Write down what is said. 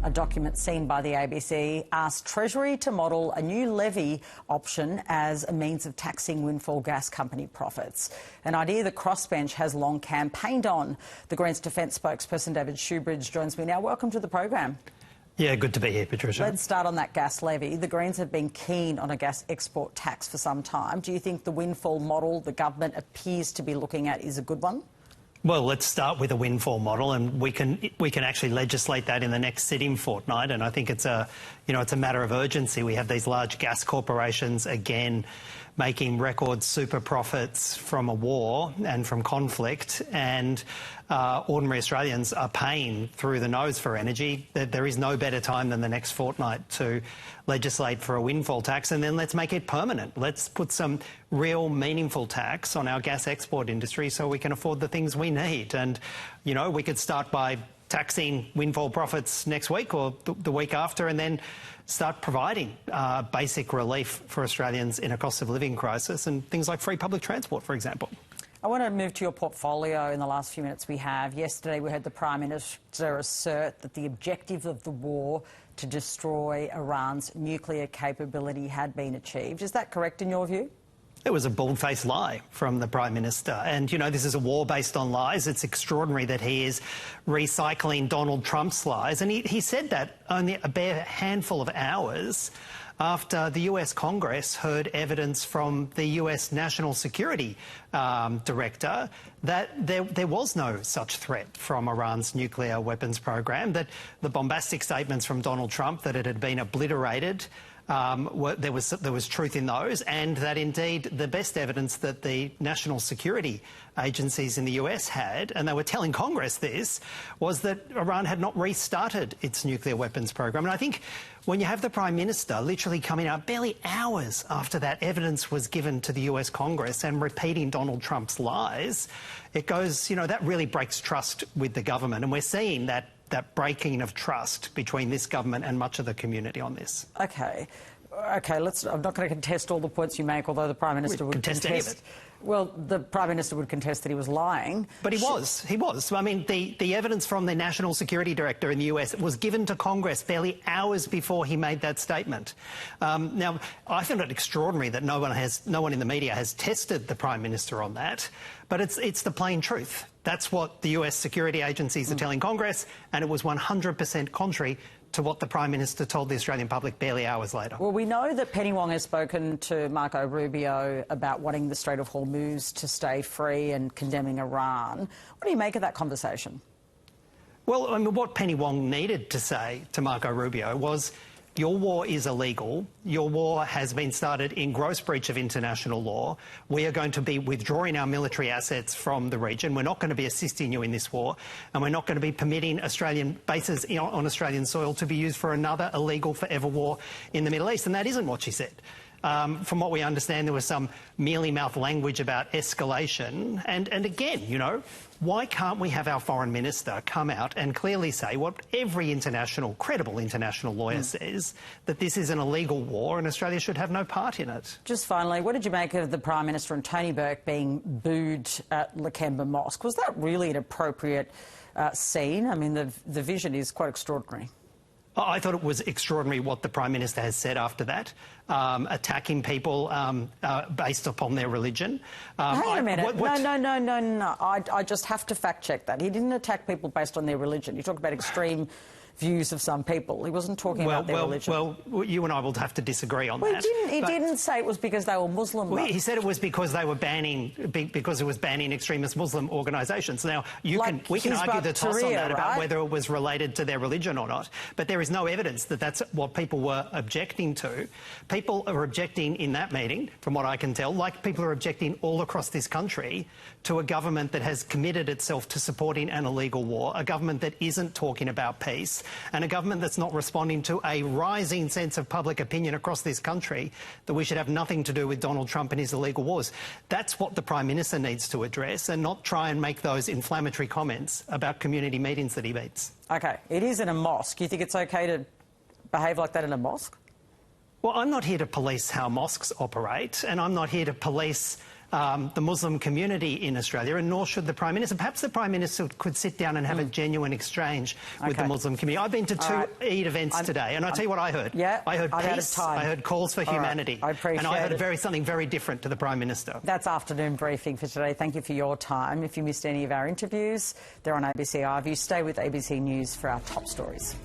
A document seen by the ABC asked Treasury to model a new levy option as a means of taxing windfall gas company profits, an idea the crossbench has long campaigned on. The Greens Defence spokesperson David Shoebridge joins me now. Welcome to the program. Yeah, good to be here, Patricia. Let's start on that gas levy. The Greens have been keen on a gas export tax for some time. Do you think the windfall model the government appears to be looking at is a good one? Well, let's start with a windfall model, and we can actually legislate that in the next sitting fortnight. And I think it's a matter of urgency. We have these large gas corporations again making record super profits from a war and from conflict, and ordinary Australians are paying through the nose for energy. There is no better time than the next fortnight to legislate for a windfall tax, and then let's make it permanent. Let's put some real meaningful tax on our gas export industry so we can afford the things we need. And, you know, we could start by taxing windfall profits next week or the week after, and then start providing basic relief for Australians in a cost of living crisis, and things like free public transport, for example. I want to move to your portfolio in the last few minutes we have. Yesterday we heard the Prime Minister assert that the objective of the war to destroy Iran's nuclear capability had been achieved. Is that correct in your view? It was a bald-faced lie from the Prime Minister. And, you know, this is a war based on lies. It's extraordinary that he is recycling Donald Trump's lies. And he said that only a bare handful of hours after the US Congress heard evidence from the US National Security Director that there was no such threat from Iran's nuclear weapons program, that the bombastic statements from Donald Trump that it had been obliterated, there was truth in those, and that indeed the best evidence that the national security agencies in the US had, and they were telling Congress this, was that Iran had not restarted its nuclear weapons program. And I think when you have the Prime Minister literally coming out barely hours after that evidence was given to the US Congress and repeating Donald Trump's lies, it goes, you know, that really breaks trust with the government. And we're seeing that breaking of trust between this government and much of the community on this. OK, I'm not going to contest all the points you make, although the Prime Minister would contest any of it. Well, the Prime Minister would contest that he was lying. But he was. I mean, the evidence from the National Security Director in the US was given to Congress barely hours before he made that statement. Now, I find it extraordinary that no one in the media has tested the Prime Minister on that, but it's the plain truth. That's what the US security agencies are telling Congress, and it was 100% contrary to what the Prime Minister told the Australian public barely hours later. Well, we know that Penny Wong has spoken to Marco Rubio about wanting the Strait of Hormuz to stay free and condemning Iran. What do you make of that conversation? Well, I mean, what Penny Wong needed to say to Marco Rubio was, your war is illegal. Your war has been started in gross breach of international law. We are going to be withdrawing our military assets from the region. We're not going to be assisting you in this war, and we're not going to be permitting Australian bases on Australian soil to be used for another illegal forever war in the Middle East. And that isn't what she said. From what we understand, there was some mealy-mouthed language about escalation. And again, you know, why can't we have our Foreign Minister come out and clearly say what every credible international lawyer says, that this is an illegal war and Australia should have no part in it? Just finally, what did you make of the Prime Minister and Tony Burke being booed at Lakemba Mosque? Was that really an appropriate scene? I mean, the vision is quite extraordinary. I thought it was extraordinary what the Prime Minister has said after that, attacking people based upon their religion. Hang a minute. No. I just have to fact-check that. He didn't attack people based on their religion. You talk about extreme views of some people. He wasn't talking about their religion. Well, you and I will have to disagree on that. He didn't say it was because they were Muslim. Well, he said it was because they were because it was banning extremist Muslim organisations. Now, we can argue the toss on that about whether it was related to their religion or not, but there is no evidence that that's what people were objecting to. People are objecting in that meeting, from what I can tell, like people are objecting all across this country to a government that has committed itself to supporting an illegal war, a government that isn't talking about peace, and a government that's not responding to a rising sense of public opinion across this country that we should have nothing to do with Donald Trump and his illegal wars. That's what the Prime Minister needs to address, and not try and make those inflammatory comments about community meetings that he meets. OK, it is in a mosque. You think it's OK to behave like that in a mosque? Well, I'm not here to police how mosques operate, and I'm not here to police the Muslim community in Australia, and nor should the Prime Minister. Perhaps the Prime Minister could sit down and have a genuine exchange with the Muslim community. I've been to two Eid events today, and I'll tell you what I heard. Yeah, I heard peace, I heard calls for humanity, I appreciate and I heard something very different to the Prime Minister. That's afternoon briefing for today. Thank you for your time. If you missed any of our interviews, they're on ABC iView. Stay with ABC News for our top stories.